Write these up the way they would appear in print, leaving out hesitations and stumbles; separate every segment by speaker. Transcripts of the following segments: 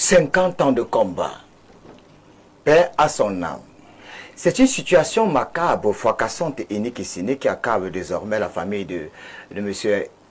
Speaker 1: 50 ans de combat. Paix à son âme. C'est une situation macabre, fracassante et unique ici qui accable désormais la famille de M.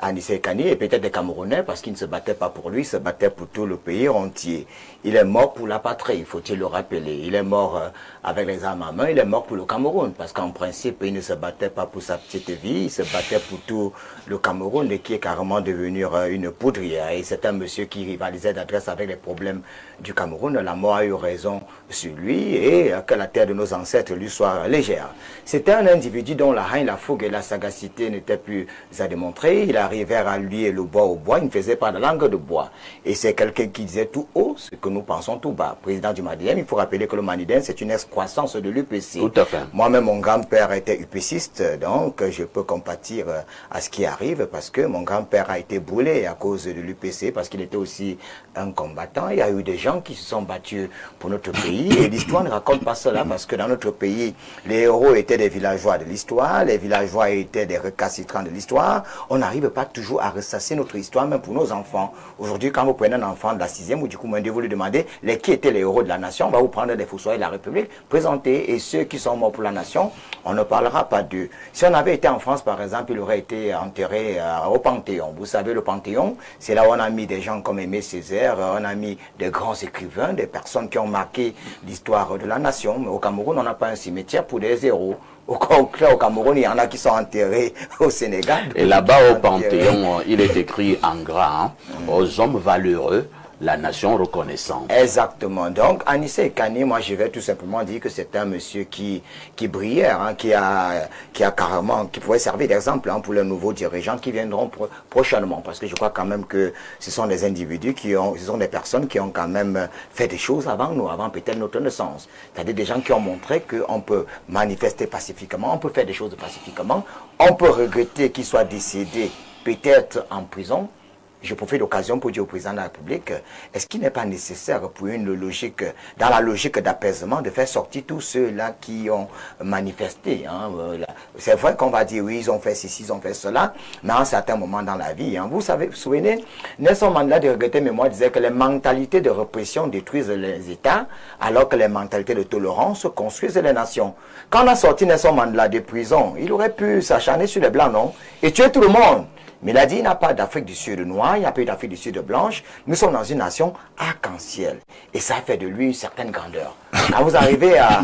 Speaker 1: Anissé Kani et peut-être des Camerounais parce qu'il ne se battait pas pour lui, il se battait pour tout le pays entier. Il est mort pour la patrie, faut-il le rappeler. Il est mort avec les armes à main, il est mort pour le Cameroun parce qu'en principe, il ne se battait pas pour sa petite vie, il se battait pour tout le Cameroun et qui est carrément devenu une poudrière. Et c'est un monsieur qui rivalisait d'adresse avec les problèmes du Cameroun. La mort a eu raison sur lui et que la terre de nos ancêtres lui soit légère. C'était un individu dont la haine, la fougue et la sagacité n'étaient plus à démontrer. Il arrivait à lui et le bois au bois, il ne faisait pas de langue de bois. Et c'est quelqu'un qui disait tout haut ce que nous pensons tout bas. Président du Madiden, il faut rappeler que le Madiden, c'est une excroissance de l'UPC.
Speaker 2: Tout à fait.
Speaker 1: Moi-même, mon grand-père était UPCiste, donc je peux compatir à ce qui arrive parce que mon grand-père a été brûlé à cause de l'UPC, parce qu'il était aussi un combattant. Il y a eu des gens qui se sont battus pour notre pays et l'histoire ne raconte pas cela parce que dans notre pays, les héros étaient des villageois de l'histoire, les villageois étaient des récalcitrants de l'histoire. On n'arrive pas toujours à ressasser notre histoire, même pour nos enfants. Aujourd'hui, quand vous prenez un enfant de la 6e, ou du coup, vous lui demandez qui étaient les héros de la nation, on va vous prendre des fossoyeurs de la République, présenter, et ceux qui sont morts pour la nation, on ne parlera pas d'eux. Si on avait été en France, par exemple, il aurait été enterré au Panthéon. Vous savez, le Panthéon, c'est là où on a mis des gens comme Aimé Césaire, on a mis des grands écrivains, des personnes qui ont marqué l'histoire de la nation. Mais au Cameroun, on n'a pas un cimetière pour des héros. Au Cameroun, il y en a qui sont enterrés au Sénégal.
Speaker 2: Et là-bas, au Panthéon, il est écrit en grand, aux hommes valeureux, la nation reconnaissante.
Speaker 1: Exactement. Donc, Anissé Kani, moi, je vais tout simplement dire que c'est un monsieur qui brillait, qui a carrément, qui pourrait servir d'exemple pour les nouveaux dirigeants qui viendront prochainement. Parce que je crois quand même que ce sont des individus ce sont des personnes qui ont quand même fait des choses avant nous, avant peut-être notre naissance. C'est-à-dire des gens qui ont montré qu'on peut manifester pacifiquement, on peut faire des choses pacifiquement, on peut regretter qu'il soit décédé peut-être en prison. Je profite de l'occasion pour dire au président de la République, est-ce qu'il n'est pas nécessaire pour dans la logique d'apaisement, de faire sortir tous ceux-là qui ont manifesté. C'est vrai qu'on va dire, oui, ils ont fait ceci, ils ont fait cela, mais à un certain moment dans la vie, vous savez, vous vous souvenez, Nelson Mandela de regretter mémoire disait que les mentalités de répression détruisent les États, alors que les mentalités de tolérance construisent les nations. Quand on a sorti Nelson Mandela de prison, il aurait pu s'acharner sur les Blancs, non? Et tuer tout le monde. Mais il a dit, il n'y a pas d'Afrique du Sud noire, il n'y a pas d'Afrique du Sud blanche. Nous sommes dans une nation arc-en-ciel. Et ça fait de lui une certaine grandeur. Quand vous arrivez à